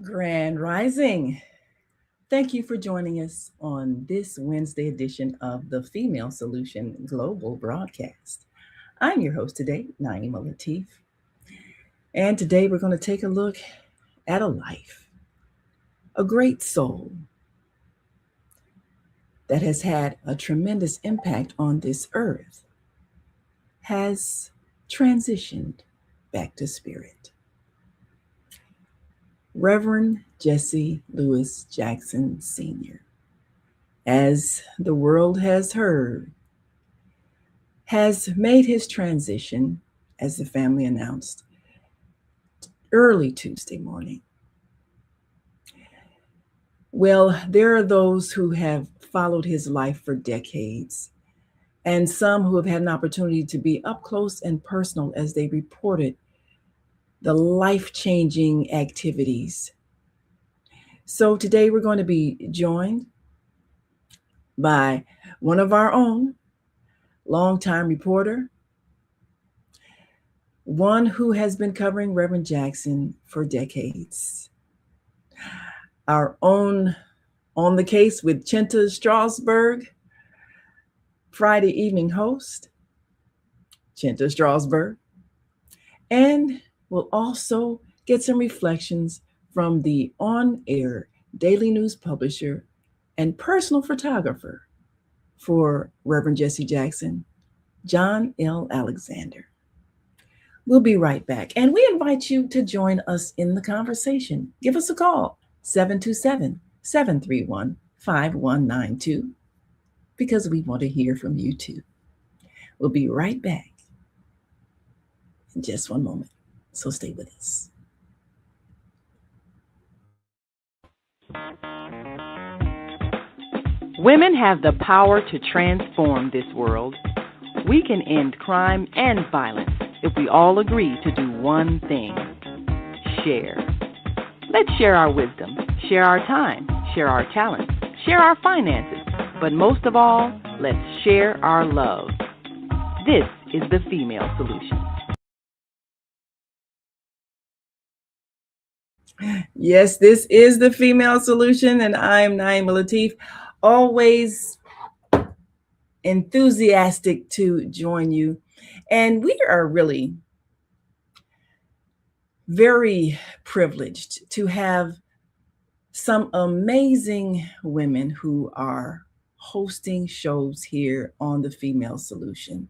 Grand Rising. Thank you for joining us on this Wednesday edition of the Female Solution Global Broadcast. I'm your host today, Naima Latif, and today we're going to take a look at a life, a great soul that has had a tremendous impact on this earth, has transitioned back to spirit. Reverend Jesse Lewis Jackson Sr., as the world has heard, has made his transition, as the family announced, early Tuesday morning. Well, there are those who have followed his life for decades, and some who have had an opportunity to be up close and personal as they reported the life-changing activities. So today we're going to be joined by one of our own, longtime reporter, one who has been covering Reverend Jackson for decades. Our own On the Case with Chinta Strausberg, Friday evening host, Chinta Strausberg. And we'll also get some reflections from the on-air daily news publisher and personal photographer for Reverend Jesse Jackson, John L. Alexander. We'll be right back. And we invite you to join us in the conversation. Give us a call, 727-731-5192, because we want to hear from you too. We'll be right back in just one moment. So stay with us. Women have the power to transform this world. We can end crime and violence if we all agree to do one thing: share. Let's share our wisdom, share our time, share our talents, share our finances, but most of all, let's share our love. This is the Female Solution. Yes, this is the Female Solution, and I'm Naima Latif, always enthusiastic to join you. And we are really very privileged to have some amazing women who are hosting shows here on the Female Solution.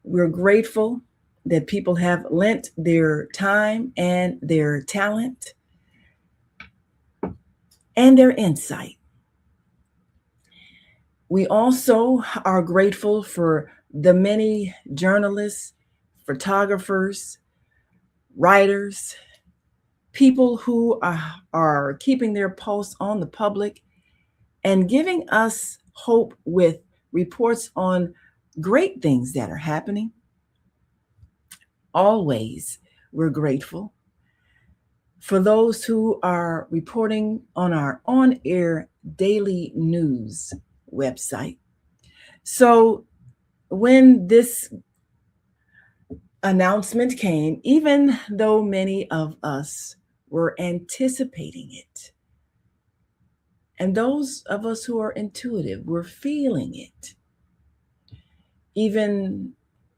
We're grateful that people have lent their time and their talent and their insight. We also are grateful for the many journalists, photographers, writers, people who are keeping their pulse on the public and giving us hope with reports on great things that are happening. Always, we're grateful for those who are reporting on our on-air daily news website. So when this announcement came, even though many of us were anticipating it, and those of us who are intuitive were feeling it, even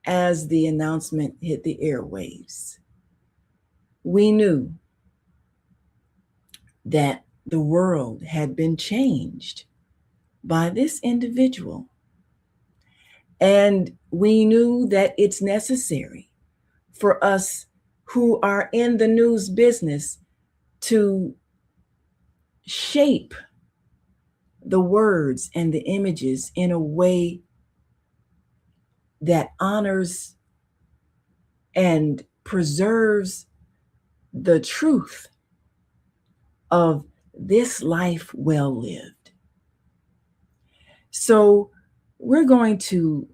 as the announcement hit the airwaves, we knew that the world had been changed by this individual. And we knew that it's necessary for us who are in the news business to shape the words and the images in a way that honors and preserves the truth of this life well lived. So we're going to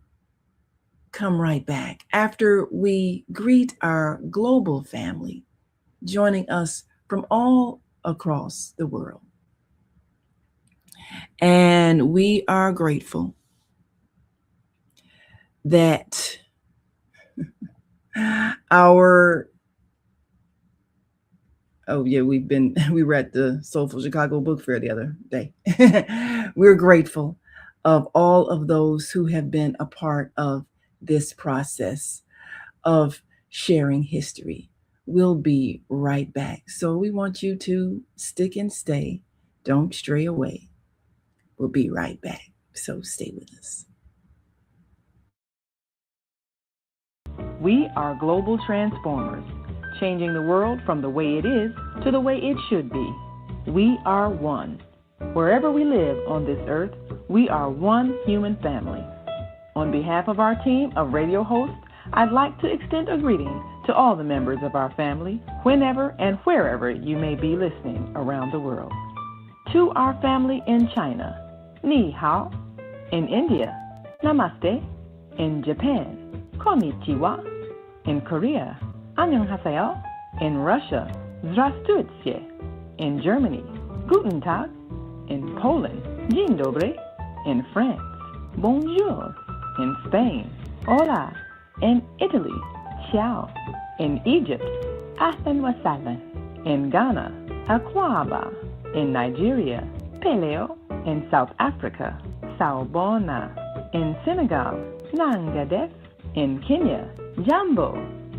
come right back after we greet our global family joining us from all across the world. And we are grateful that our Oh yeah, we were at the Soulful Chicago Book Fair the other day. We're grateful of all of those who have been a part of this process of sharing history. We'll be right back. So we want you to stick and stay. Don't stray away. We'll be right back. So stay with us. We are global transformers, changing the world from the way it is to the way it should be. We are one. Wherever we live on this earth, we are one human family. On behalf of our team of radio hosts, I'd like to extend a greeting to all the members of our family, whenever and wherever you may be listening around the world. To our family in China, Ni Hao. In India, Namaste. In Japan, Konnichiwa. In Korea, Annyeonghaseyo. In Russia, Здравствуйте. In Germany, Guten Tag. In Poland, Dzień dobry. In France, Bonjour. In Spain, Hola. In Italy, Ciao. In Egypt, Ahlan wa sahlan. In Ghana, Akwaba. In Nigeria, Peleo. In South Africa, Sawubona. In Senegal, Nangadef. In Kenya, Jambo.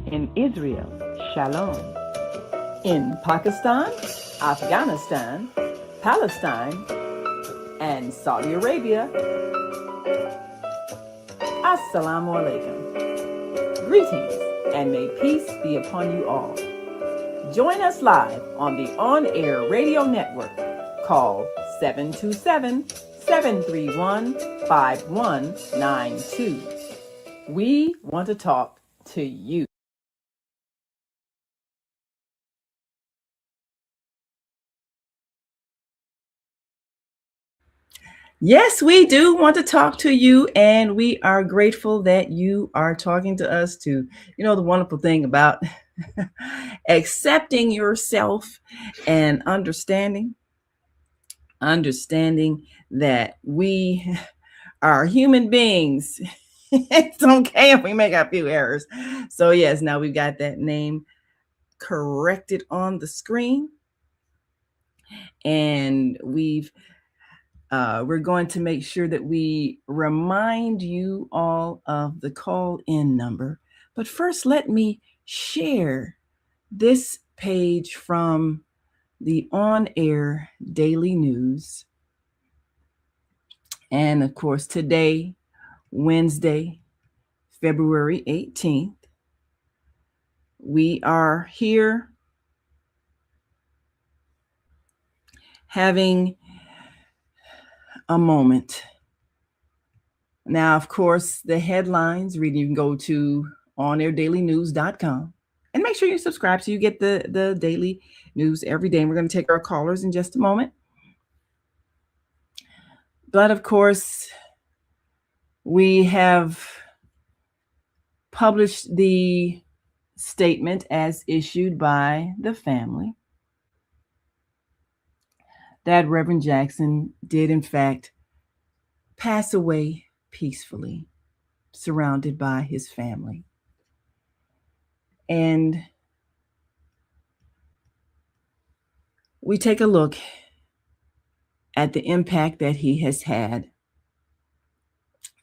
In Israel, Shalom. In Pakistan, Afghanistan, Palestine, and Saudi Arabia, Assalamu alaikum. Greetings, and may peace be upon you all. Join us live on the on-air radio network called 727-731-5192. We want to talk to you. Yes, we do want to talk to you, and we are grateful that you are talking to us too. You know, the wonderful thing about accepting yourself and understanding that we are human beings. It's okay if we make a few errors. So yes, now we've got that name corrected on the screen, and we're going to make sure that we remind you all of the call-in number. But first, let me share this page from the on-air daily news. And of course, today, Wednesday, February 18th, we are here having a moment. Now, of course, the headlines, you can go to onair.dailynews.com and make sure you subscribe so you get the daily news every day. And we're going to take our callers in just a moment. But of course, we have published the statement as issued by the family that Reverend Jackson did, in fact, pass away peacefully, surrounded by his family. And we take a look at the impact that he has had.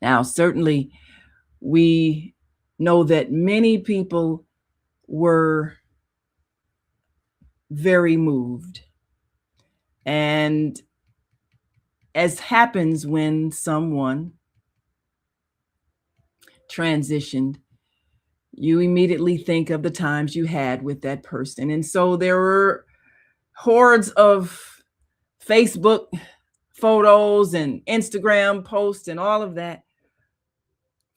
Now, certainly, we know that many people were very moved. And as happens when someone transitioned, you immediately think of the times you had with that person. And so there were hordes of Facebook photos and Instagram posts and all of that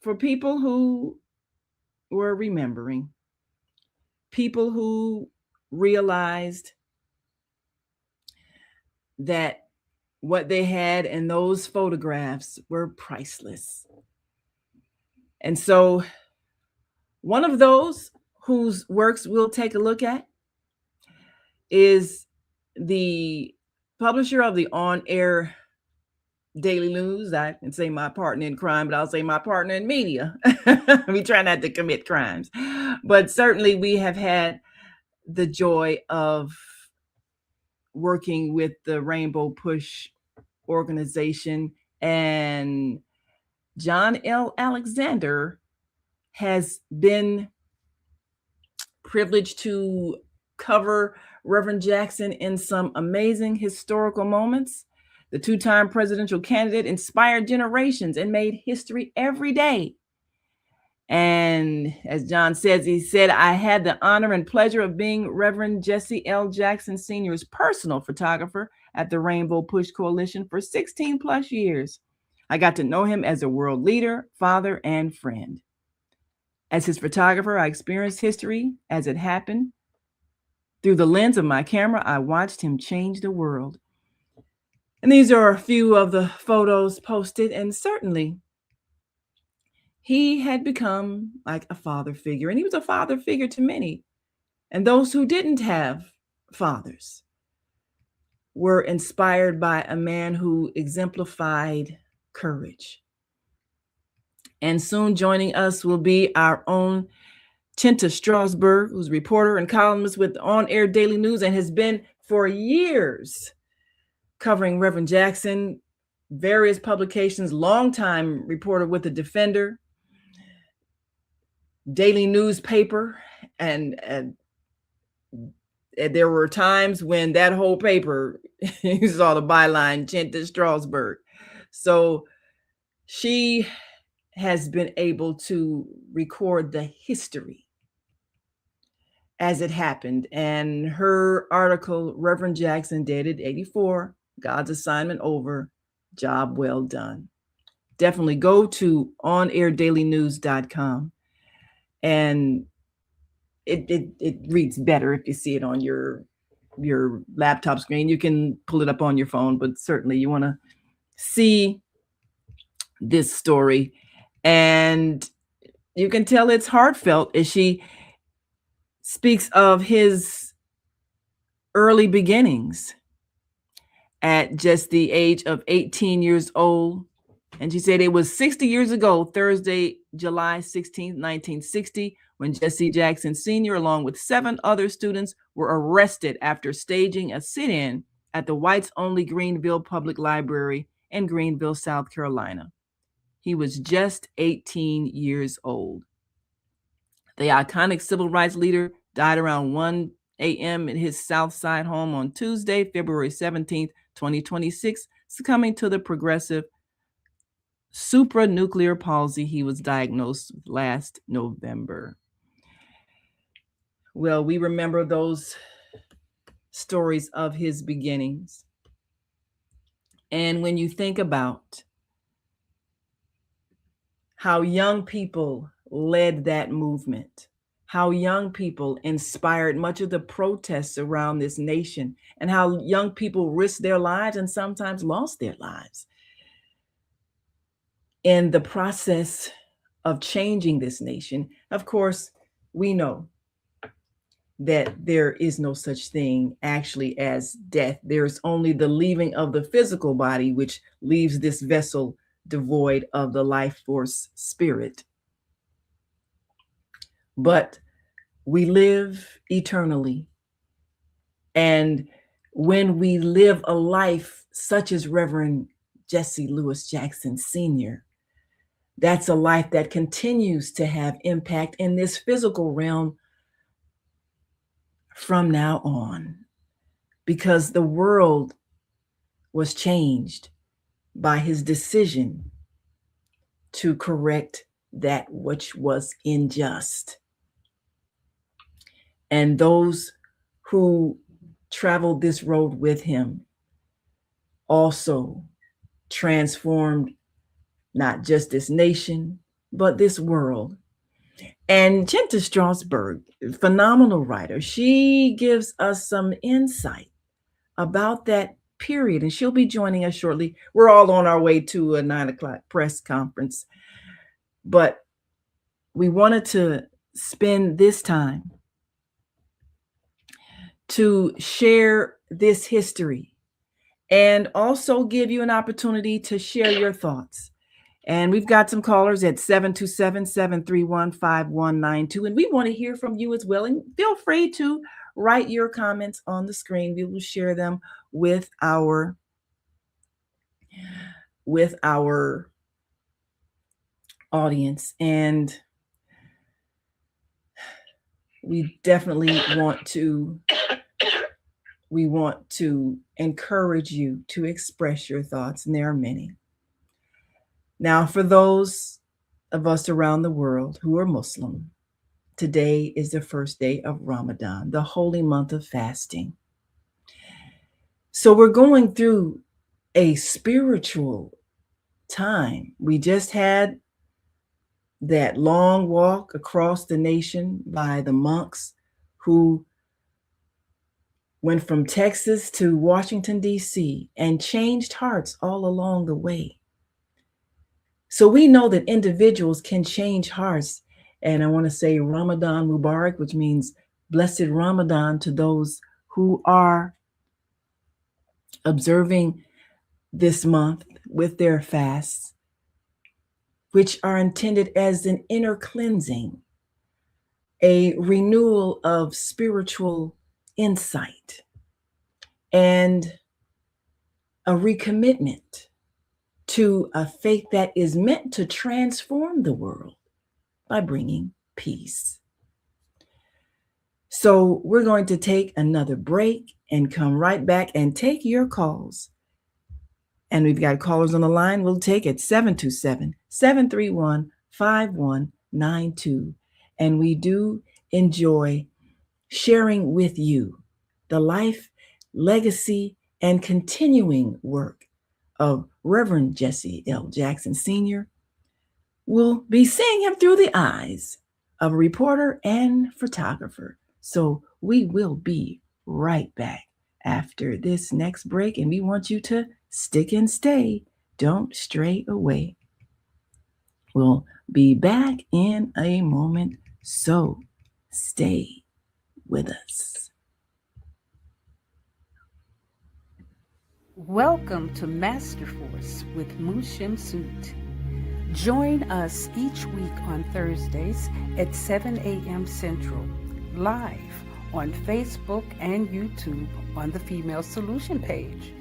for people who were remembering, people who realized that what they had in those photographs were priceless. And so one of those whose works we'll take a look at is the publisher of the on-air daily news. I can say my partner in crime, but I'll say my partner in media. We try not to commit crimes. But certainly we have had the joy of working with the Rainbow Push organization. And John L. Alexander has been privileged to cover Reverend Jackson in some amazing historical moments. The two-time presidential candidate inspired generations and made history every day. And as John says, he said, I had the honor and pleasure of being Reverend Jesse L. Jackson Sr.'s personal photographer at the Rainbow Push Coalition for 16 plus years. I got to know him as a world leader, father, and friend. As his photographer, I experienced history as it happened. Through the lens of my camera, I watched him change the world. And these are a few of the photos posted, and certainly he had become like a father figure, and he was a father figure to many. And those who didn't have fathers were inspired by a man who exemplified courage. And soon joining us will be our own Chinta Strausberg, who's a reporter and columnist with On Air Daily News and has been for years covering Reverend Jackson, various publications, longtime reporter with The Defender, daily newspaper, and there were times when that whole paper, you saw the byline, Chinta Strausberg. So she has been able to record the history as it happened. And her article, Reverend Jackson, dated 84, God's Assignment Over, Job Well Done. Definitely go to onair.dailynews.com. And it reads better if you see it on your laptop screen. You can pull it up on your phone, but certainly you want to see this story. And you can tell it's heartfelt as she speaks of his early beginnings at just the age of 18 years old. And she said it was 60 years ago, Thursday, July 16th, 1960, when Jesse Jackson Sr., along with 7 other students, were arrested after staging a sit-in at the whites-only Greenville Public Library in Greenville, South Carolina. He was just 18 years old. The iconic civil rights leader died around 1 a.m. in his South Side home on Tuesday, February 17th, 2026, succumbing to the progressive supranuclear palsy he was diagnosed with last November. Well, we remember those stories of his beginnings. And when you think about how young people led that movement, how young people inspired much of the protests around this nation, and how young people risked their lives and sometimes lost their lives in the process of changing this nation. Of course, we know that there is no such thing actually as death. There's only the leaving of the physical body, which leaves this vessel devoid of the life force spirit. But we live eternally. And when we live a life such as Reverend Jesse Louis Jackson Sr., that's a life that continues to have impact in this physical realm from now on, because the world was changed by his decision to correct that which was unjust. And those who traveled this road with him also transformed not just this nation, but this world. And Chinta Strausberg, phenomenal writer, she gives us some insight about that period, and she'll be joining us shortly. We're all on our way to a 9 o'clock press conference, but we wanted to spend this time to share this history and also give you an opportunity to share your thoughts. And we've got some callers at 727-731-5192. And we want to hear from you as well. And feel free to write your comments on the screen. We will share them with our audience, and we definitely want to encourage you to express your thoughts, and there are many. Now, for those of us around the world who are Muslim, today is the first day of Ramadan, the holy month of fasting. So we're going through a spiritual time. We just had that long walk across the nation by the monks who went from Texas to Washington, D.C., and changed hearts all along the way. So we know that individuals can change hearts. And I want to say Ramadan Mubarak, which means blessed Ramadan to those who are observing this month with their fasts, which are intended as an inner cleansing, a renewal of spiritual insight, and a recommitment to a faith that is meant to transform the world by bringing peace. So we're going to take another break and come right back and take your calls. And we've got callers on the line. We'll take it 727-731-5192. And we do enjoy sharing with you the life, legacy, and continuing work of Reverend Jesse L. Jackson Sr. We'll be seeing him through the eyes of a reporter and photographer. So we will be right back after this next break, and we want you to stick and stay. Don't stray away. We'll be back in a moment, so stay with us. Welcome to Master Force with Mushim Soot. Join us each week on Thursdays at 7 a.m. Central, live on Facebook and YouTube on the Female Solution page,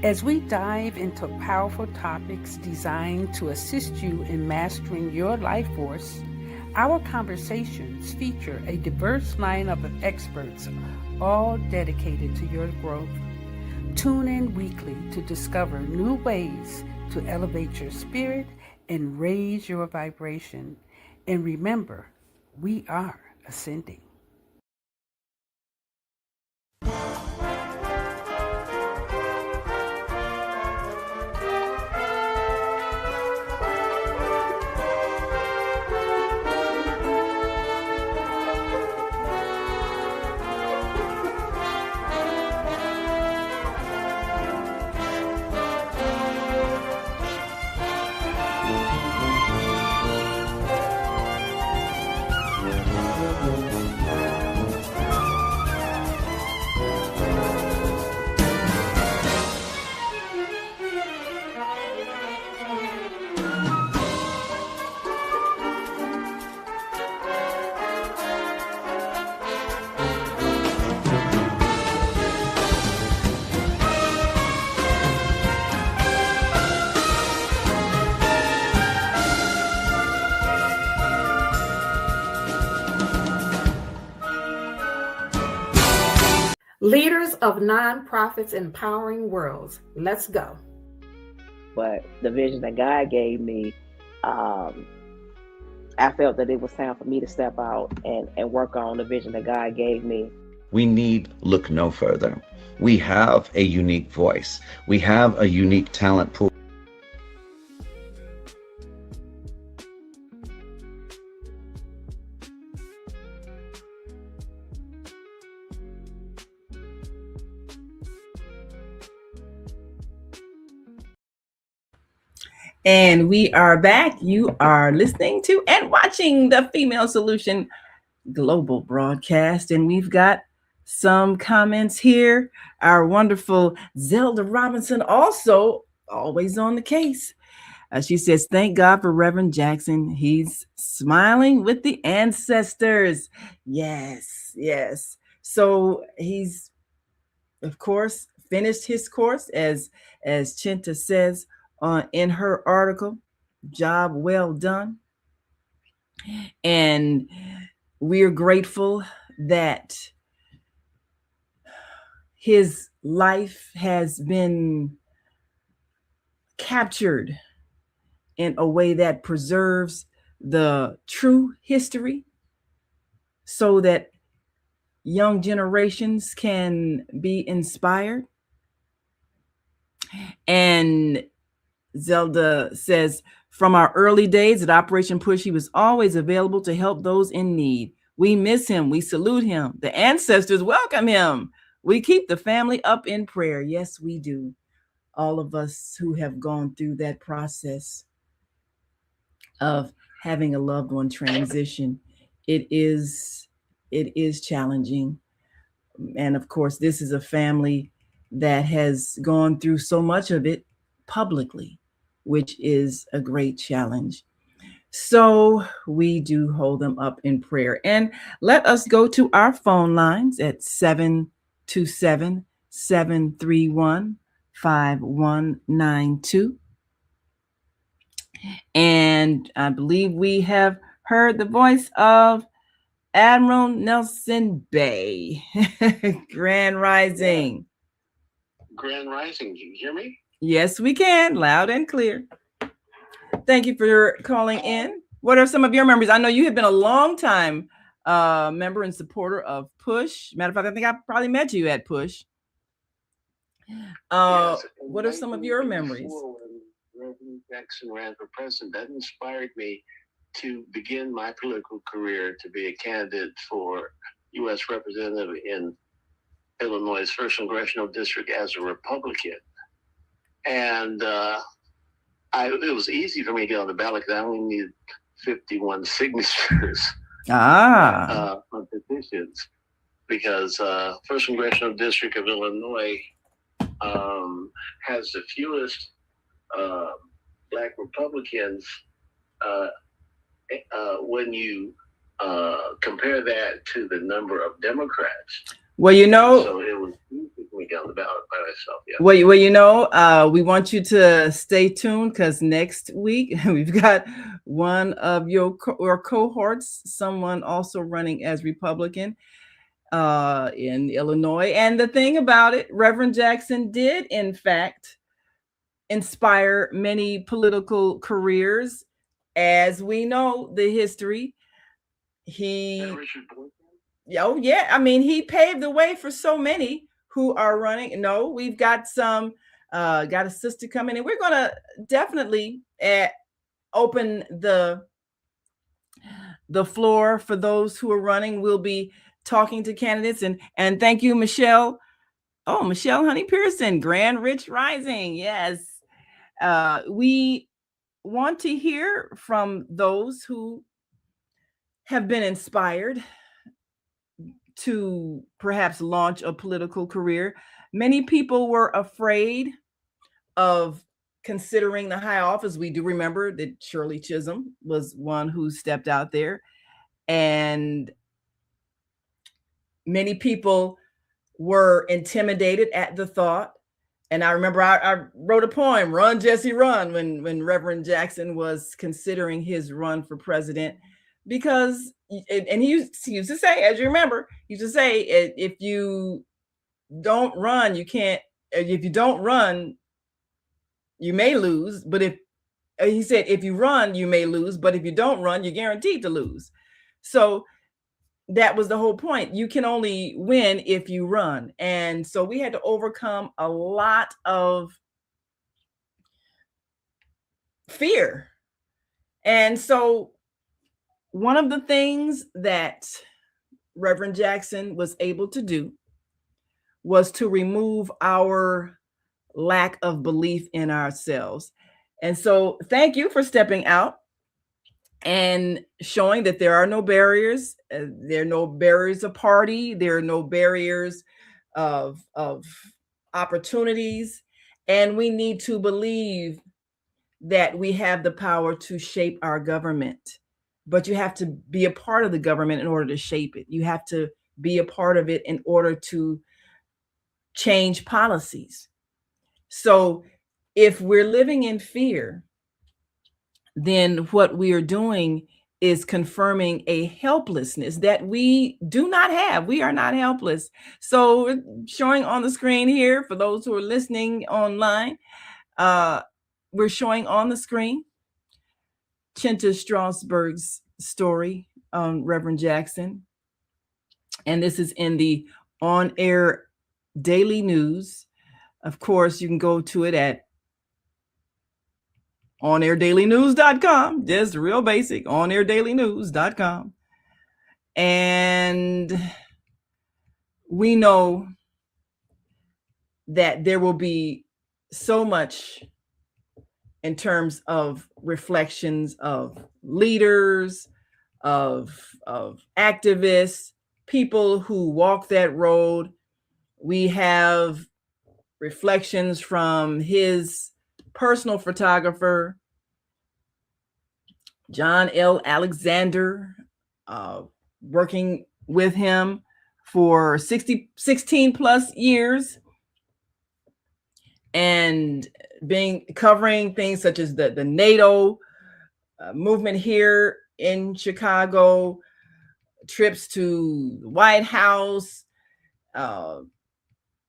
as we dive into powerful topics designed to assist you in mastering your life force. Our conversations feature a diverse lineup of experts, all dedicated to your growth. Tune in weekly to discover new ways to elevate your spirit and raise your vibration. And remember, we are ascending. Leaders of nonprofits empowering worlds. Let's go. But the vision that God gave me, I felt that it was time for me to step out and work on the vision that God gave me. We need look no further. We have a unique voice. We have a unique talent pool. And we are back. You are listening to and watching the Female Solution Global broadcast. And we've got some comments here. Our wonderful Zelda Robinson, also always on the case. She says, thank God for Reverend Jackson. He's smiling with the ancestors. Yes, yes. So he's, of course, finished his course, as Chinta says in her article. Job well done. And we're grateful that his life has been captured in a way that preserves the true history so that young generations can be inspired. And Zelda says, from our early days at Operation Push, he was always available to help those in need. We miss him. We salute him. The ancestors welcome him. We keep the family up in prayer. Yes, we do. All of us who have gone through that process of having a loved one transition, it is challenging. And of course, this is a family that has gone through so much of it publicly, which is a great challenge. So we do hold them up in prayer. And let us go to our phone lines at 727-731-5192. And I believe we have heard the voice of Admiral Nelson Bay. Grand Rising. Grand Rising. Can you hear me? Yes, we can. Loud and clear. Thank you for calling in. What are some of your memories? I know you have been a long time member and supporter of Push. Matter of fact, I think I probably met you at Push. Yes, what are some of your memories? When Reverend Jackson ran for president, that inspired me to begin my political career to be a candidate for U.S. representative in Illinois' 1st Congressional District as a Republican. And it was easy for me to get on the ballot because I only needed 51 signatures on petitions, because 1st Congressional District of Illinois has the fewest Black Republicans when you compare that to the number of Democrats. Well, you know, so it was easy for me down the ballot by myself. Yeah. Well, you know, we want you to stay tuned, because next week we've got one of your cohorts, someone also running as Republican in Illinois. And the thing about it, Reverend Jackson did, in fact, inspire many political careers. As we know the history, oh yeah, I mean, he paved the way for so many who are running. No, we've got got a sister coming in. We're gonna definitely open the floor for those who are running. We'll be talking to candidates, and thank you, Michelle. Oh, Michelle Honey Pearson, Grand Rich Rising. Yes. We want to hear from those who have been inspired to perhaps launch a political career. Many people were afraid of considering the high office. We do remember that Shirley Chisholm was one who stepped out there, and many people were intimidated at the thought. And I remember I wrote a poem, Run, Jesse, Run, when Reverend Jackson was considering his run for president, because, and he used to say, as you remember, he used to say, if you don't run, you can't, if you don't run, you may lose. But he said, if you run, you may lose, but if you don't run, you're guaranteed to lose. So that was the whole point. You can only win if you run. And so we had to overcome a lot of fear. And so one of the things that Reverend Jackson was able to do was to remove our lack of belief in ourselves. And so thank you for stepping out and showing that there are no barriers. There are no barriers of party. There are no barriers of opportunities. And we need to believe that we have the power to shape our government. But you have to be a part of the government in order to shape it. You have to be a part of it in order to change policies. So if we're living in fear, then what we are doing is confirming a helplessness that we do not have. We are not helpless. So showing on the screen here for those who are listening online, we're showing on the screen Chinta Strausberg's story on Reverend Jackson. And this is in the on-air daily news. Of course, you can go to it at onair.dailynews.com, just real basic, onair.dailynews.com. And we know that there will be so much in terms of reflections of leaders, of activists, people who walk that road. We have reflections from his personal photographer, John L. Alexander, working with him for 16 plus years, and covering things such as the NATO movement here in Chicago, trips to the White House,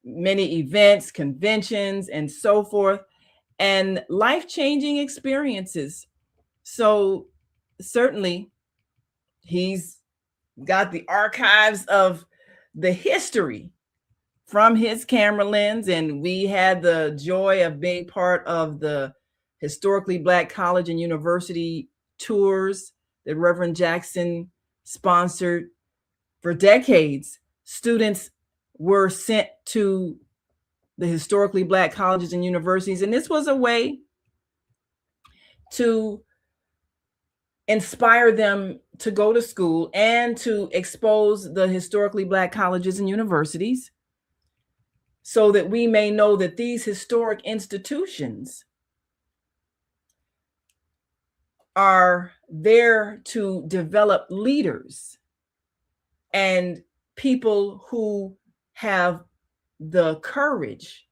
many events, conventions, and so forth, and life-changing experiences. So certainly he's got the archives of the history from his camera lens, and we had the joy of being part of the historically Black college and university tours that Reverend Jackson sponsored. For decades, students were sent to the historically Black colleges and universities, and this was a way to inspire them to go to school and to expose the historically Black colleges and universities, so that we may know that these historic institutions are there to develop leaders and people who have the courage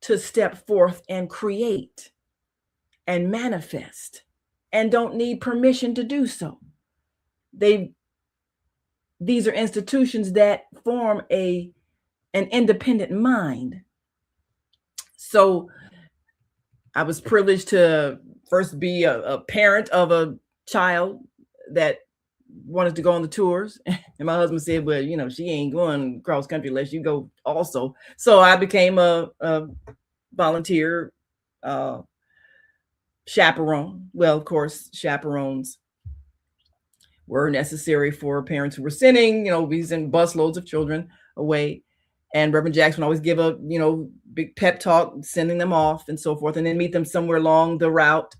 to step forth and create and manifest and don't need permission to do so. These are institutions that form an independent mind. So I was privileged to first be a parent of a child that wanted to go on the tours. And my husband said, well, you know, she ain't going cross country unless you go also. So I became a volunteer chaperone. Well, of course, chaperones were necessary for parents who were sending, we send busloads of children away. And Reverend Jackson would always give a, big pep talk, sending them off and so forth, and then meet them somewhere along the route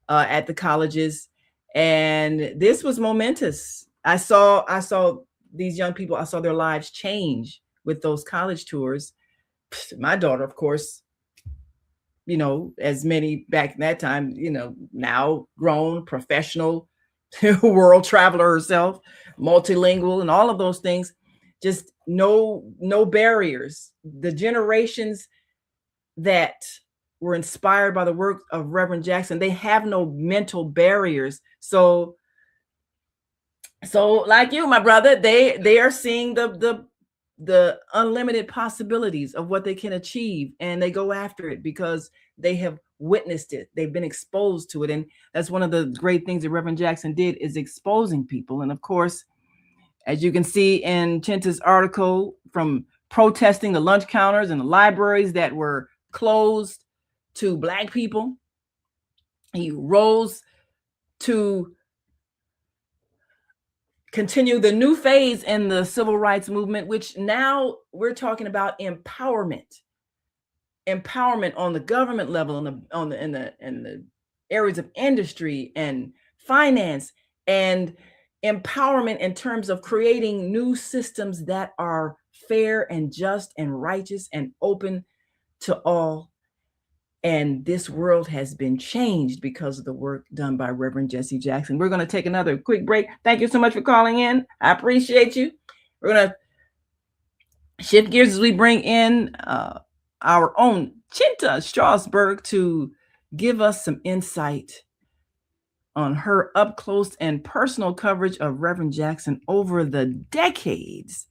at the colleges. And this was momentous. I saw these young people, I saw their lives change with those college tours. My daughter, of course, as many back in that time, now grown, professional, world traveler herself, multilingual, and all of those things. Just no barriers. The generations that were inspired by the work of Reverend Jackson, they have no mental barriers. So like you, my brother, they are seeing the unlimited possibilities of what they can achieve, and they go after it because they have witnessed it. They've been exposed to it. And that's one of the great things that Reverend Jackson did, is exposing people. And of course, as you can see in Chinta's article, from protesting the lunch counters and the libraries that were closed to Black people, he rose to continue the new phase in the civil rights movement, which now we're talking about empowerment on the government level, in the areas of industry and finance, and empowerment in terms of creating new systems that are fair and just and righteous and open to all. And this world has been changed because of the work done by Reverend Jesse Jackson. We're going to take another quick break. Thank you so much for calling in. I appreciate you. We're going to shift gears as we bring in our own Chinta Strausberg to give us some insight on her up close and personal coverage of Reverend Jackson over the decades.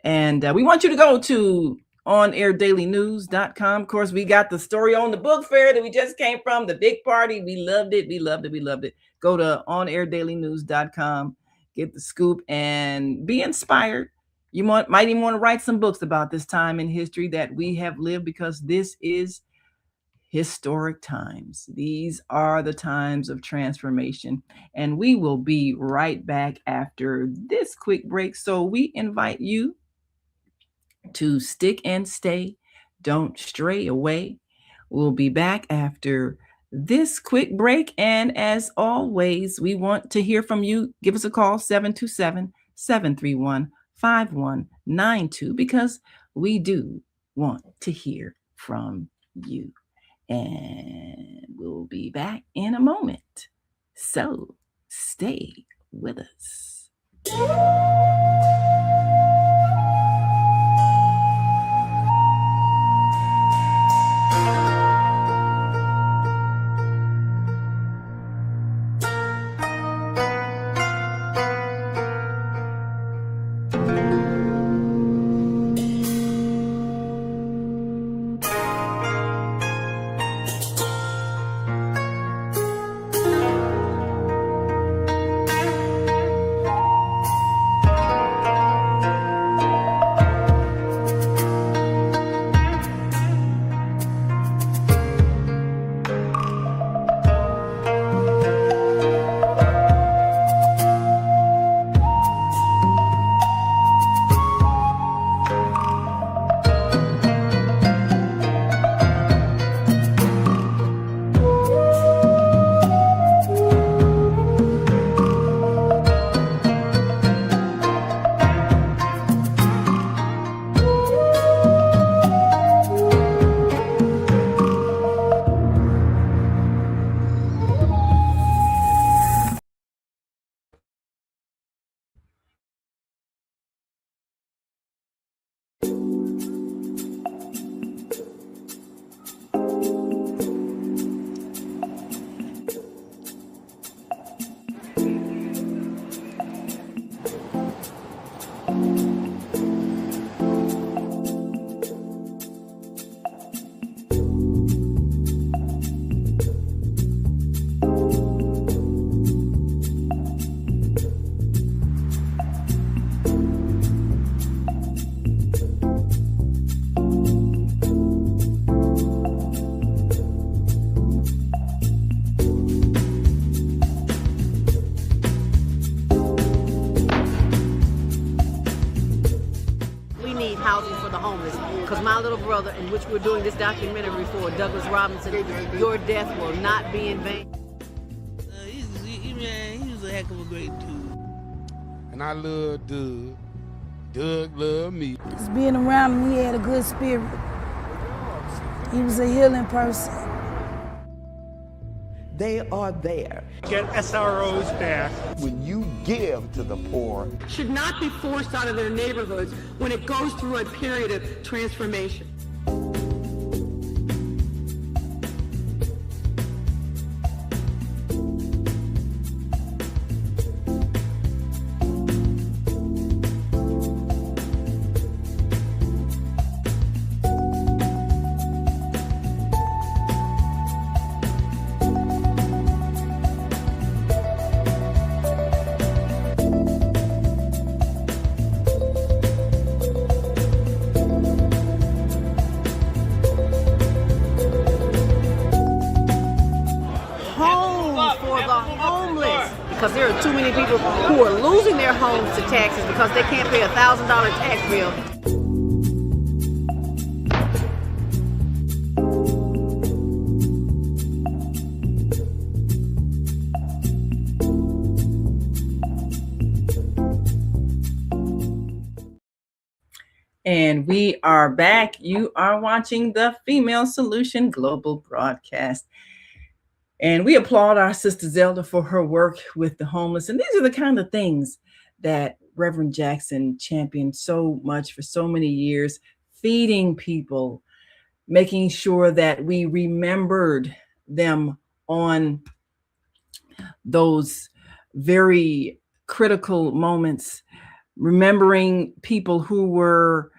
And we want you to go to onair.dailynews.com. Of course, we got the story on the book fair that we just came from, the big party. We loved it. We loved it. We loved it. Go to onair.dailynews.com, get the scoop, and be inspired. You might even want to write some books about this time in history that we have lived, because this is historic times. These are the times of transformation. And we will be right back after this quick break. So we invite you to stick and stay. Don't stray away. We'll be back after this quick break. And as always, we want to hear from you. Give us a call, 727-731-5192, because we do want to hear from you. And we'll be back in a moment. So stay with us. In which we're doing this documentary for, Douglas Robinson, your death will not be in vain. He was a heck of a great dude. And I love Doug. Doug loved me. Just being around him, he had a good spirit. He was a healing person. They are there. Get SROs back. When you give to the poor, should not be forced out of their neighborhoods when it goes through a period of transformation. Because there are too many people who are losing their homes to taxes because they can't pay a $1,000 tax bill. And we are back. You are watching the Female Solution Global Broadcast. And we applaud our sister Zelda for her work with the homeless. And these are the kind of things that Reverend Jackson championed so much for so many years, feeding people, making sure that we remembered them on those very critical moments, remembering people who were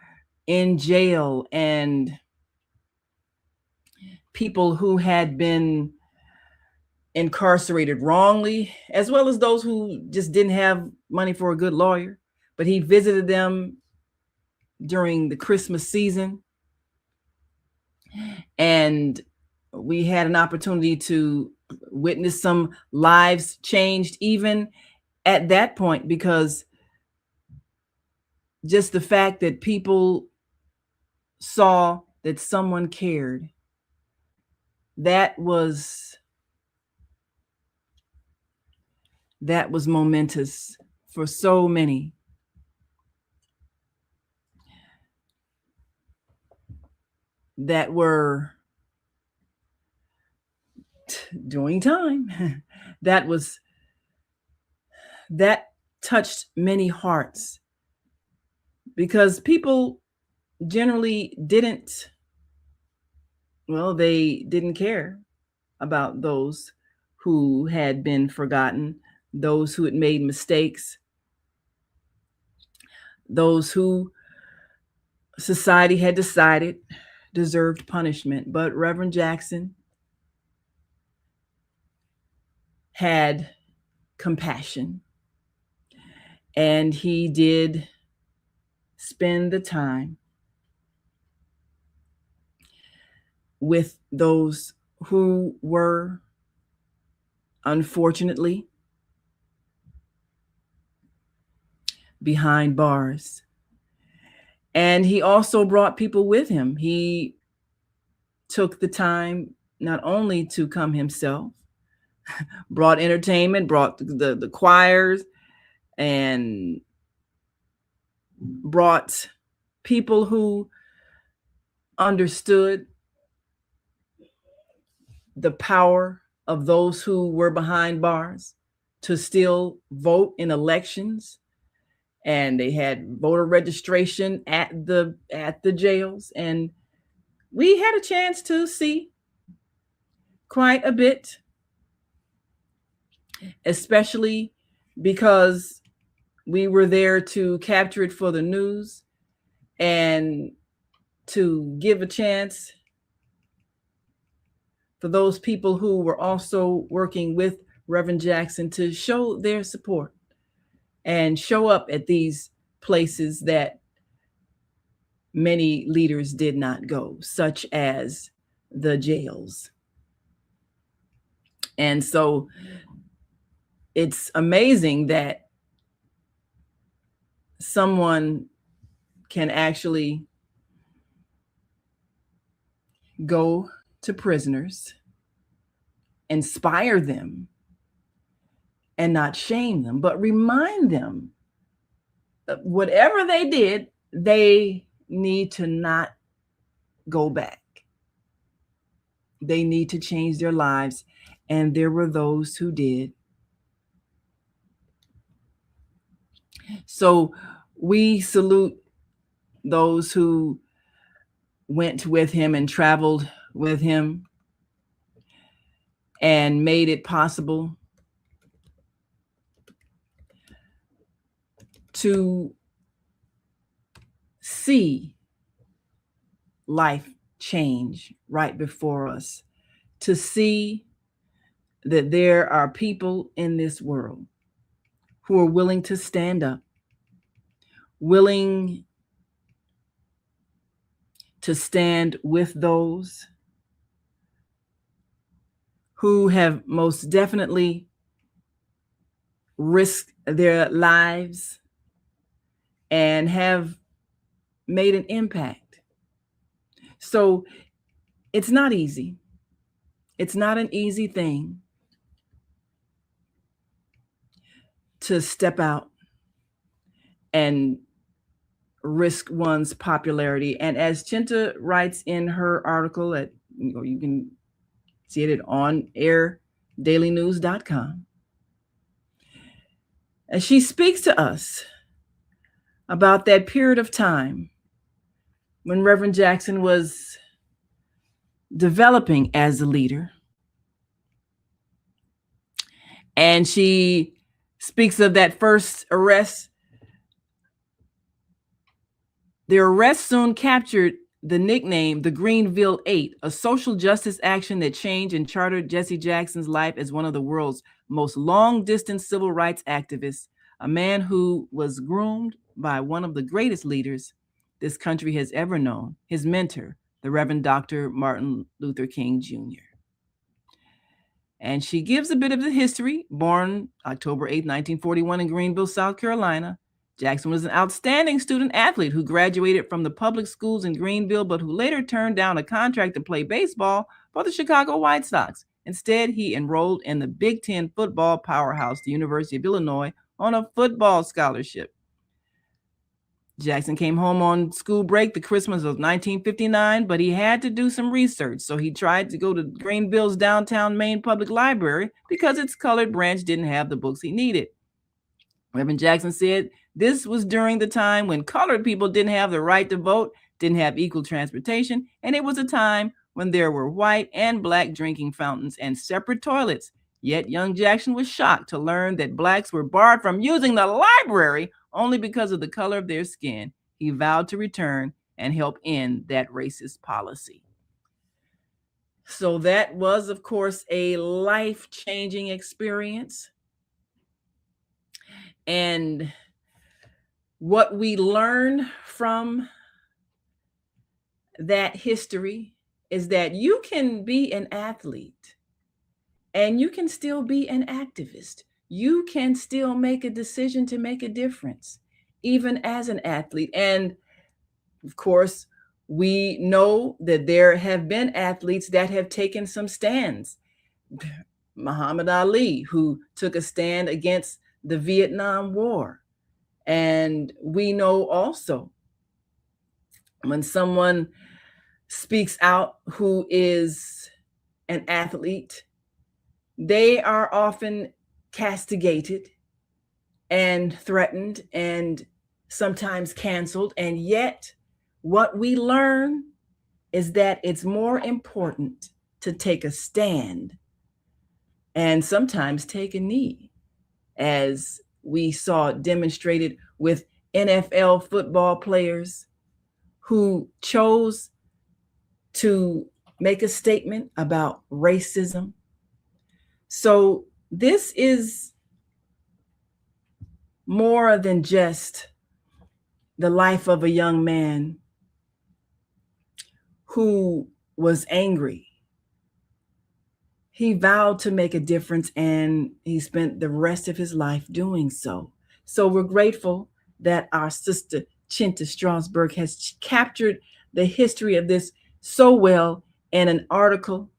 in jail and people who had been incarcerated wrongly, as well as those who just didn't have money for a good lawyer. But he visited them during the Christmas season, and we had an opportunity to witness some lives changed even at that point, because just the fact that people saw that someone cared, that was momentous for so many. That were doing time. That touched many hearts, because people generally didn't care about those who had been forgotten, those who had made mistakes, those who society had decided deserved punishment. But Reverend Jackson had compassion, and he did spend the time with those who were unfortunately behind bars. And he also brought people with him. He took the time not only to come himself, brought entertainment, brought the choirs, and brought people who understood the power of those who were behind bars to still vote in elections. And they had voter registration at the jails. And we had a chance to see quite a bit, especially because we were there to capture it for the news and to give a chance for those people who were also working with Reverend Jackson to show their support and show up at these places that many leaders did not go, such as the jails. And so it's amazing that someone can actually go to prisoners, inspire them, and not shame them, but remind them that whatever they did, they need to not go back. They need to change their lives. And there were those who did. So we salute those who went with him and traveled with him and made it possible to see life change right before us, to see that there are people in this world who are willing to stand up, willing to stand with those who have most definitely risked their lives and have made an impact. So it's not easy. It's not an easy thing to step out and risk one's popularity. And as Chinta writes in her article at, you can see it at onairdailynews.com, as she speaks to us about that period of time when Reverend Jackson was developing as a leader. And she speaks of that first arrest. The arrest soon captured the nickname the Greenville Eight, a social justice action that changed and chartered Jesse Jackson's life as one of the world's most long-distance civil rights activists, a man who was groomed by one of the greatest leaders this country has ever known, his mentor, the Reverend Dr. Martin Luther King Jr. And she gives a bit of the history. Born October 8, 1941 in Greenville, South Carolina, Jackson was an outstanding student athlete who graduated from the public schools in Greenville, but who later turned down a contract to play baseball for the Chicago White Sox. Instead, he enrolled in the Big Ten football powerhouse, the University of Illinois, on a football scholarship. Jackson came home on school break the Christmas of 1959, but he had to do some research, so he tried to go to Greenville's downtown Main Public Library because its colored branch didn't have the books he needed. Reverend Jackson said this was during the time when colored people didn't have the right to vote, didn't have equal transportation, and it was a time when there were white and black drinking fountains and separate toilets. Yet young Jackson was shocked to learn that blacks were barred from using the library only because of the color of their skin. He vowed to return and help end that racist policy. So that was, of course, a life-changing experience. And what we learn from that history is that you can be an athlete and you can still be an activist. You can still make a decision to make a difference, even as an athlete. And of course, we know that there have been athletes that have taken some stands. Muhammad Ali, who took a stand against the Vietnam War. And we know also when someone speaks out who is an athlete, they are often castigated and threatened and sometimes canceled. And yet, what we learn is that it's more important to take a stand and sometimes take a knee, as we saw demonstrated with NFL football players who chose to make a statement about racism. So this is more than just the life of a young man who was angry. He vowed to make a difference, and he spent the rest of his life doing so. So we're grateful that our sister Chinta Strausberg has captured the history of this so well in an article.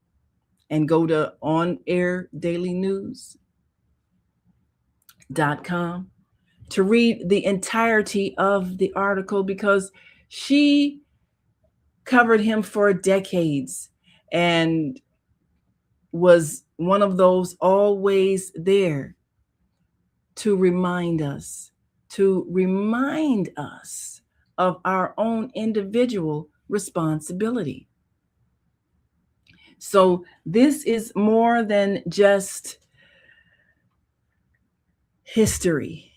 And go to onairdailynews.com to read the entirety of the article, because she covered him for decades and was one of those always there to remind us of our own individual responsibility. So this is more than just history.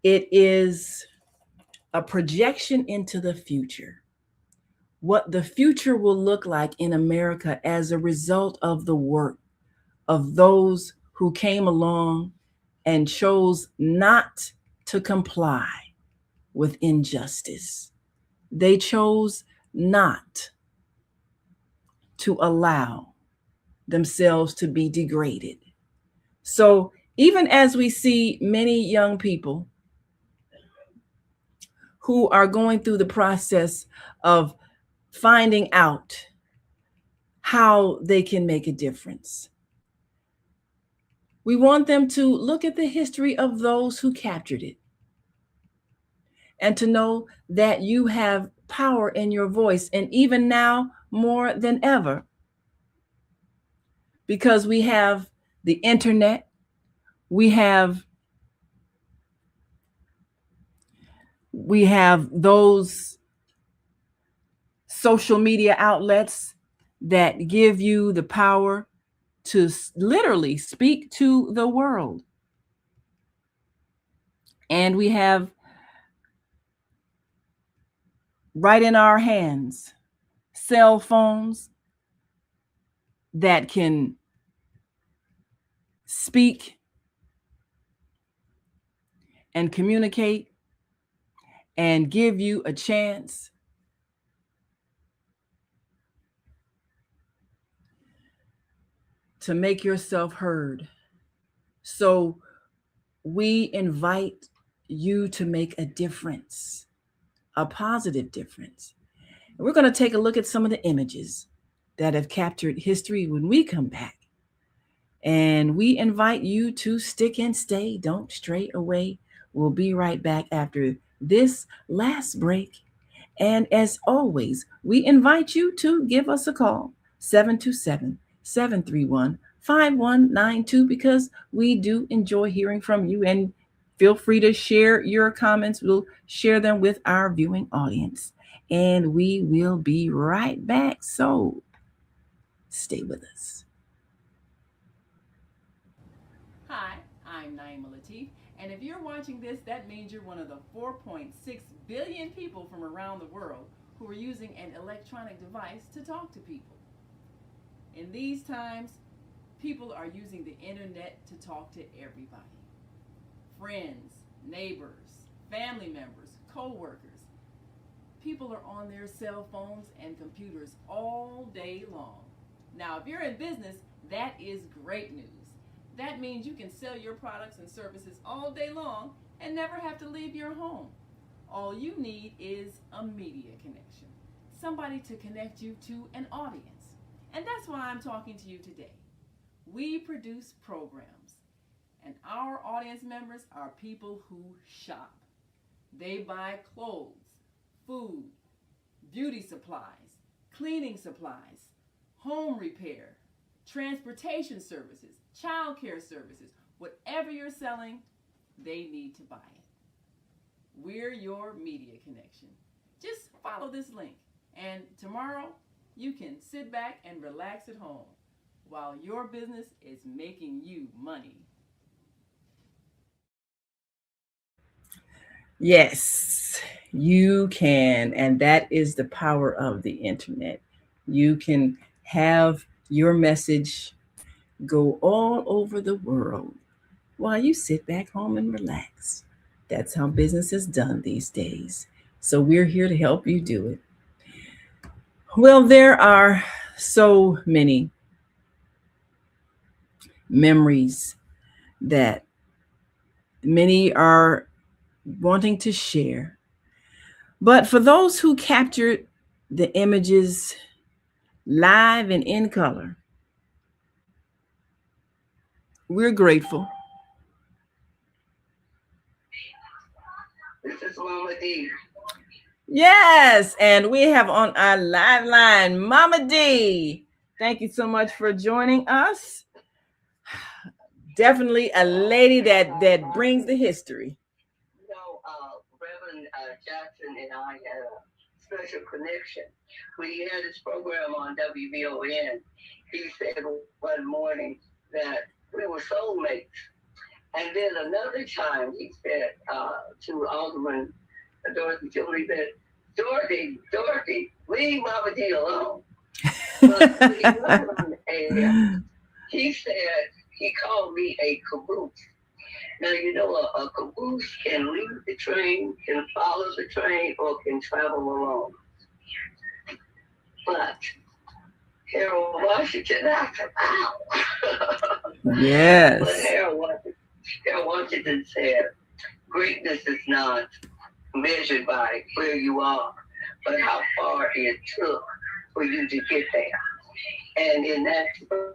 It is a projection into the future. What the future will look like in America as a result of the work of those who came along and chose not to comply with injustice. They chose not to allow themselves to be degraded. So even as we see many young people who are going through the process of finding out how they can make a difference, we want them to look at the history of those who captured it and to know that you have power in your voice, and even now more than ever, because we have the internet, we have We have those social media outlets that give you the power to literally speak to the world. And we have right in our hands cell phones that can speak and communicate and give you a chance to make yourself heard. So we invite you to make a difference, a positive difference. And we're going to take a look at some of the images that have captured history when we come back. And we invite you to stick and stay. Don't stray away. We'll be right back after this last break. And as always, we invite you to give us a call, 727-731-5192, because we do enjoy hearing from you. And feel free to share your comments. We'll share them with our viewing audience. And we will be right back. So stay with us. Hi, I'm Naima Latif, and if you're watching this, that means you're one of the 4.6 billion people from around the world who are using an electronic device to talk to people. In these times, people are using the internet to talk to everybody. Friends, neighbors, family members, co-workers. People are on their cell phones and computers all day long. Now, if you're in business, that is great news. That means you can sell your products and services all day long and never have to leave your home. All you need is a media connection, somebody to connect you to an audience. And that's why I'm talking to you today. We produce programs, and our audience members are people who shop. They buy clothes, food, beauty supplies, cleaning supplies, home repair, transportation services, child care services. Whatever you're selling, they need to buy it. We're your media connection. Just follow this link, and tomorrow you can sit back and relax at home while your business is making you money. Yes, you can, and that is the power of the internet. You can have your message go all over the world while you sit back home and relax. That's how business is done these days. So we're here to help you do it. Well, there are so many memories that many are wanting to share. But for those who captured the images live and in color, we're grateful. This is Mama D. Yes, and we have on our live line Mama D. Thank you so much for joining us. Definitely a lady that brings the history. You know, Reverend Jackson and I had a special connection. We had this program on WVON. He said one morning that we were soulmates. And then another time he said to Alderman Dorothy Julie that, Dorothy, leave Mama D alone. But when he went on air, he said, he called me a caboose. Now, you know, a caboose can leave the train, can follow the train, or can travel alone. But Harold Washington, I said, ow. Yes. But Harold Washington said, greatness is not measured by where you are, but how far it took for you to get there. And in that,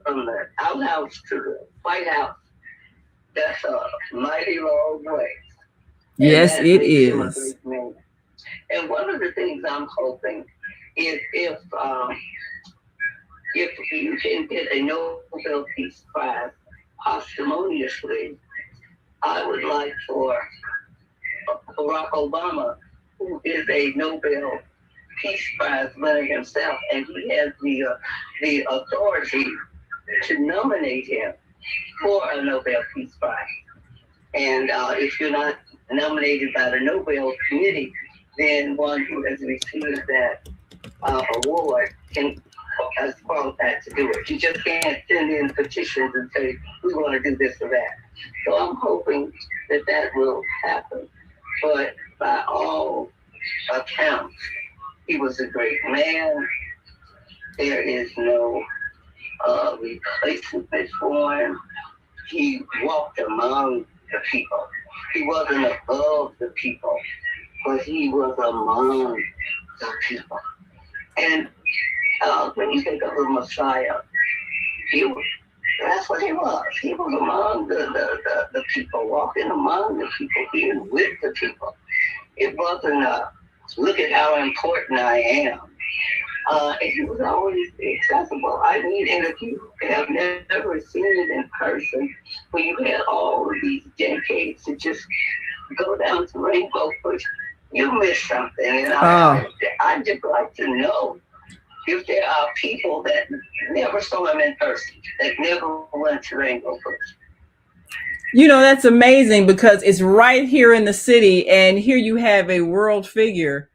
from the outhouse to the White House, that's a mighty long way. Yes, it is. And one of the things I'm hoping is if you can get a Nobel Peace Prize posthumously, I would like for Barack Obama who is a Nobel Peace Prize winner himself, and he has the authority to nominate him for a Nobel Peace Prize. And if you're not nominated by the Nobel Committee, then one who has received that award is qualified to do it. You just can't send in petitions and say, we want to do this or that. So I'm hoping that will happen. But by all accounts, he was a great man. There is no replacement for him. He walked among the people. He wasn't above the people, but he was among the people. And when you think of the Messiah, that's what he was. He was among the people, walking among the people, being with the people. It wasn't look at how important I am. And he was always accessible. I mean, and if you have never seen it in person, when you had all of these decades to just go down to Rainbow Push, you missed something. And I'd just like to know if there are people that never saw him in person, that never went to Rainbow Push. You know, that's amazing because it's right here in the city, and here you have a world figure.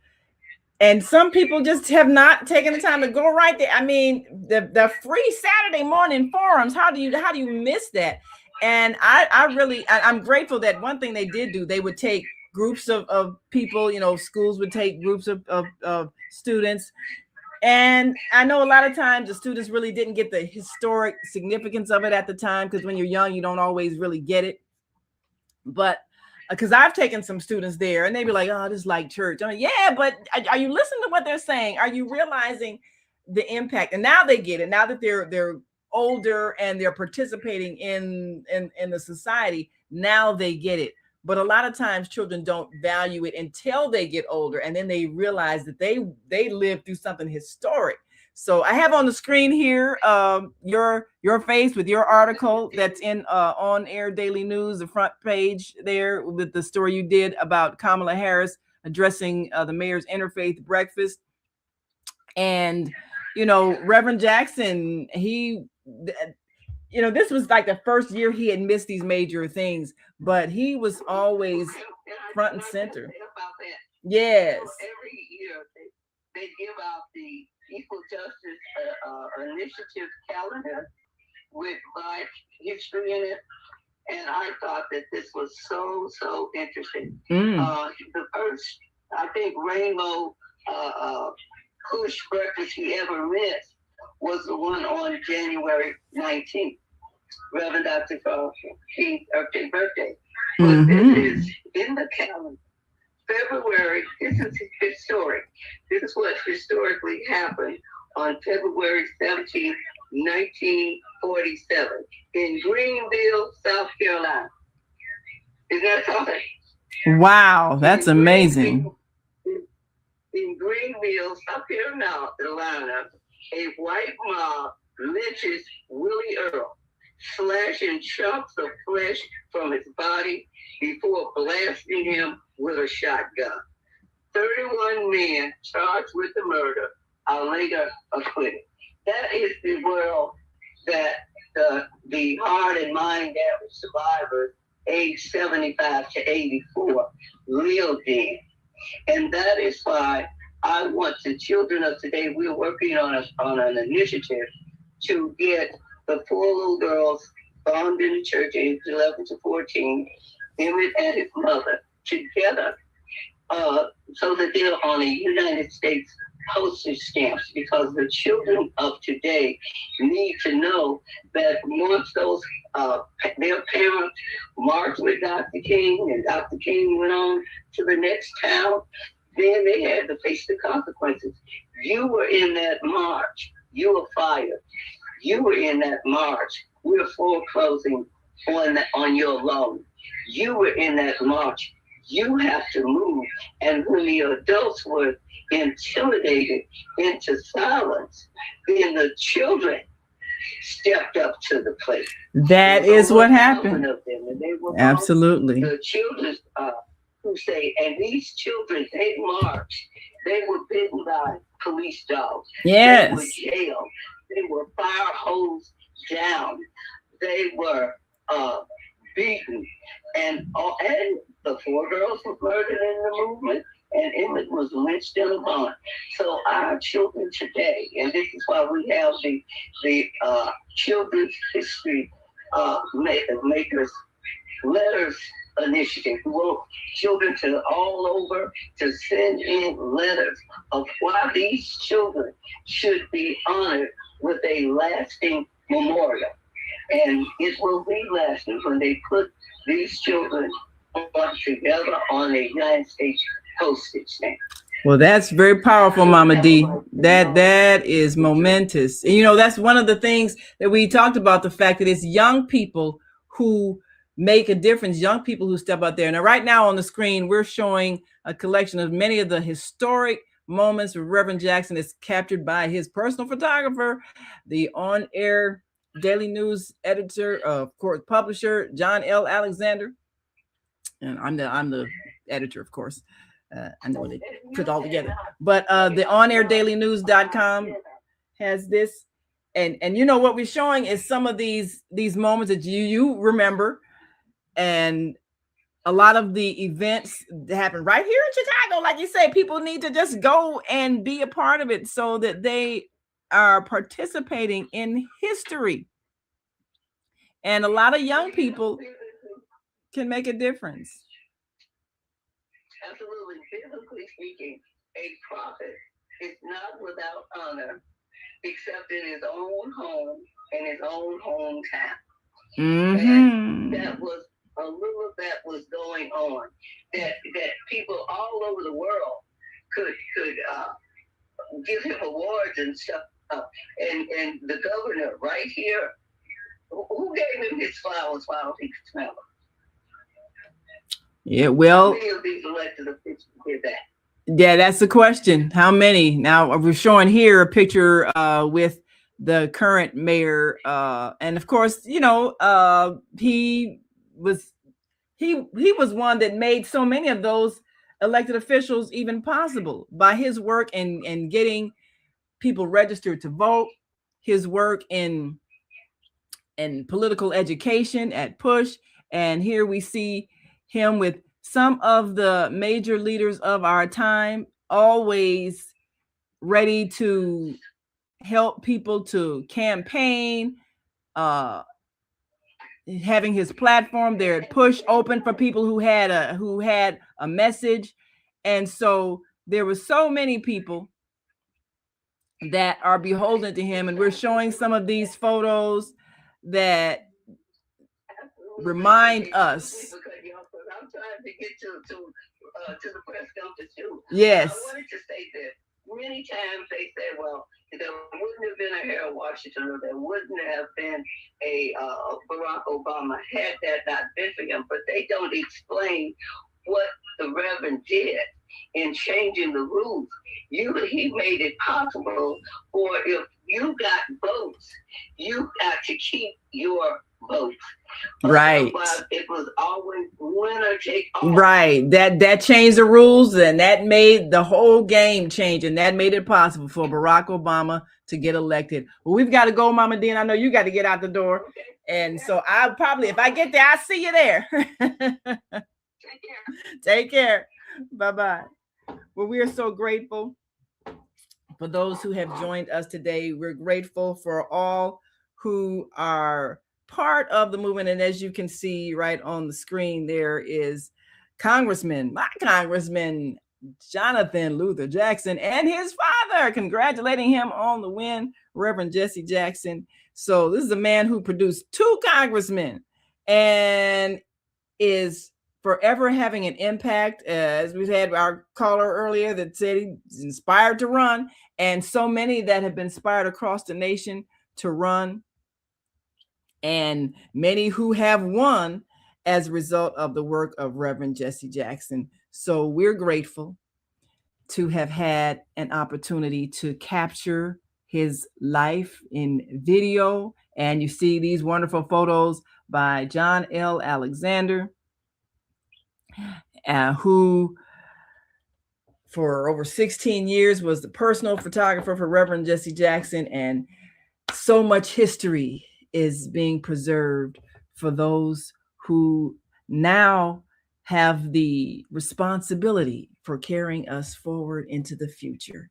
And some people just have not taken the time to go right there. I mean, the free Saturday morning forums, how do you miss that? And I'm grateful that one thing they did do, they would take groups of people, you know, schools would take groups of students. And I know a lot of times the students really didn't get the historic significance of it at the time, because when you're young, you don't always really get it. But because I've taken some students there and they be like, oh, this is like church. I mean, yeah, but are you listening to what they're saying? Are you realizing the impact? And now they get it. Now that they're older and they're participating in the society, now they get it. But a lot of times children don't value it until they get older, and then they realize that they lived through something historic. So I have on the screen here your face with your article that's in On Air Daily News, the front page there with the story you did about Kamala Harris addressing the mayor's interfaith breakfast. And, you know, Reverend Jackson, this was like the first year he had missed these major things, but he was always front and center. Yes. Every year they give out the Equal Justice Initiative calendar with Black history in it, and I thought that this was so interesting. The first, I think, Rainbow Push breakfast he ever missed was the one on January 19th, Reverend Dr. King's birthday. But this is in the calendar. February, this is historic. This is what historically happened on February 17th, 1947 in Greenville, South Carolina. Isn't that something? Wow, that's amazing. In Greenville, South Carolina, a white mob lynches Willie Earl, slashing chunks of flesh from his body before blasting him with a shotgun. 31 men charged with the murder are later acquitted. That is the world that the heart and mind damage survivors aged 75 to 84 lived in. And that is why I want the children of today, we're working on an initiative to get the 4 little girls born in the church, age 11 to 14, Emmett and his mother, together so that they're on a United States postage stamps, because the children of today need to know that once those their parents marched with Dr. King and Dr. King went on to the next town, then they had to face the consequences. You were in that march. You were fired. You were in that march. We're foreclosing on your loan. You were in that march. You have to move. And when the adults were intimidated into silence, then the children stepped up to the plate. That is what happened. Of them, and they were absolutely the children's crusade, and these children, they marched. They were bitten by police dogs. Yes. They were jailed. They were fire hosed down. They were beaten. And the 4 girls were murdered in the movement, and Emmett was lynched in a barn. So our children today, and this is why we have the Children's History Makers Letters Initiative. We want children to all over to send in letters of why these children should be honored with a lasting memorial. And it will be lasting when they put these children together on a United States postage stamp. Well, that's very powerful, Mama D. That is momentous. And, you know, that's one of the things that we talked about, the fact that it's young people who make a difference, young people who step out there. Now, right now on the screen, we're showing a collection of many of the historic moments with Reverend Jackson. It's captured by his personal photographer, the on-air Daily News editor, of course, publisher, John L. Alexander. And I'm the editor, of course. I know they put it all together. But the onairdailynews.com has this. And you know what we're showing is some of these moments that you remember. And a lot of the events that happen right here in Chicago, like you say, people need to just go and be a part of it so that they are participating in history. And a lot of young people can make a difference. Absolutely. Biblically speaking, a prophet is not without honor except in his own home and his own hometown. Mm-hmm. And that was a little of that was going on. That people all over the world could give him awards and stuff. And the governor right here, who gave him his flowers while he could smell them? Yeah, well, how many of these elected officials did that? Yeah, that's the question. How many? Now we're showing here a picture with the current mayor, and of course, you know, he was one that made so many of those elected officials even possible by his work in getting people registered to vote, his work in political education at Push, and here we see him with some of the major leaders of our time, always ready to help people to campaign, having his platform there at Push open for people who had a message. And so there were so many people that are beholden to him, and we're showing some of these photos that remind us. I'm trying to get to the press conference too. Yes. I wanted to say that many times they say, well, there wouldn't have been a Harold Washington, or there wouldn't have been a Barack Obama had that not been for him. But they don't explain what the Reverend did in changing the rules. He made it possible for, if you got votes, you got to keep your votes. Right. But it was always winner take all. Right. That changed the rules, and that made the whole game change, and that made it possible for Barack Obama to get elected. Well, we've got to go, Mama D, and I know you got to get out the door. Okay. And so I'll probably, if I get there, I'll see you there. Take care. Take care. Bye-bye. Well, we are so grateful for those who have joined us today. We're grateful for all who are part of the movement. And as you can see right on the screen, there is my Congressman, Jonathan Luther Jackson, and his father, congratulating him on the win, Reverend Jesse Jackson. So this is a man who produced 2 congressmen and is forever having an impact, as we had our caller earlier that said he's inspired to run, and so many that have been inspired across the nation to run, and many who have won as a result of the work of Reverend Jesse Jackson. So we're grateful to have had an opportunity to capture his life in video. And you see these wonderful photos by John L. Alexander. who for over 16 years was the personal photographer for Reverend Jesse Jackson. And so much history is being preserved for those who now have the responsibility for carrying us forward into the future.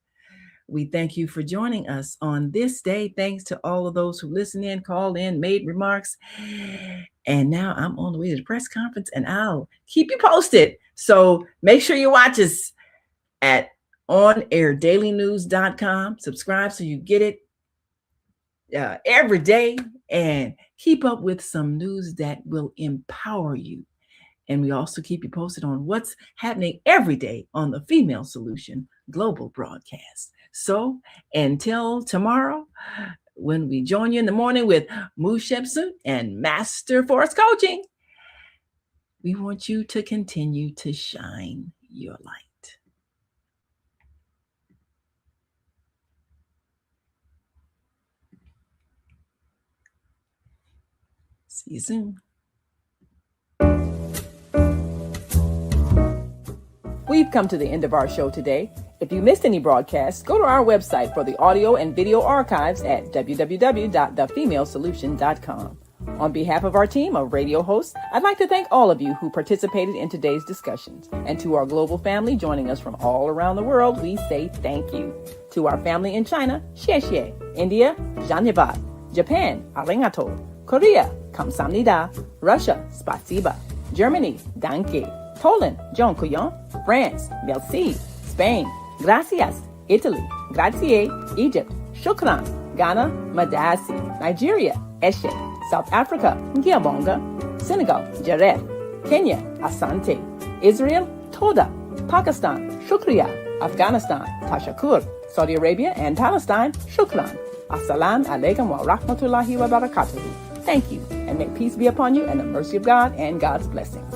We thank you for joining us on this day. Thanks to all of those who listened in, called in, made remarks. And now I'm on the way to the press conference, and I'll keep you posted. So make sure you watch us at onair.dailynews.com. Subscribe so you get it every day, and keep up with some news that will empower you. And we also keep you posted on what's happening every day on the Female Solution Global broadcast. So until tomorrow, when we join you in the morning with Mushepsu and Master Force Coaching, we want you to continue to shine your light. See you soon. We've come to the end of our show today. If you missed any broadcasts, go to our website for the audio and video archives at www.thefemalesolution.com. On behalf of our team of radio hosts, I'd like to thank all of you who participated in today's discussions. And to our global family joining us from all around the world, we say thank you. To our family in China, xie xie. India, zhanyavad. Japan, arigato. Korea, kamsamnida. Russia, spasiba. Germany, danke. Poland, dziękuję. France, merci. Spain, gracias. Italy, grazie. Egypt, shukran. Ghana, madasi. Nigeria, eshe. South Africa, ngiyabonga. Senegal, jareh. Kenya, asante. Israel, toda. Pakistan, shukriya. Afghanistan, tashakur. Saudi Arabia and Palestine, shukran. Assalamu alaikum wa rahmatullahi wa barakatuhu. Thank you, and may peace be upon you and the mercy of God and God's blessings.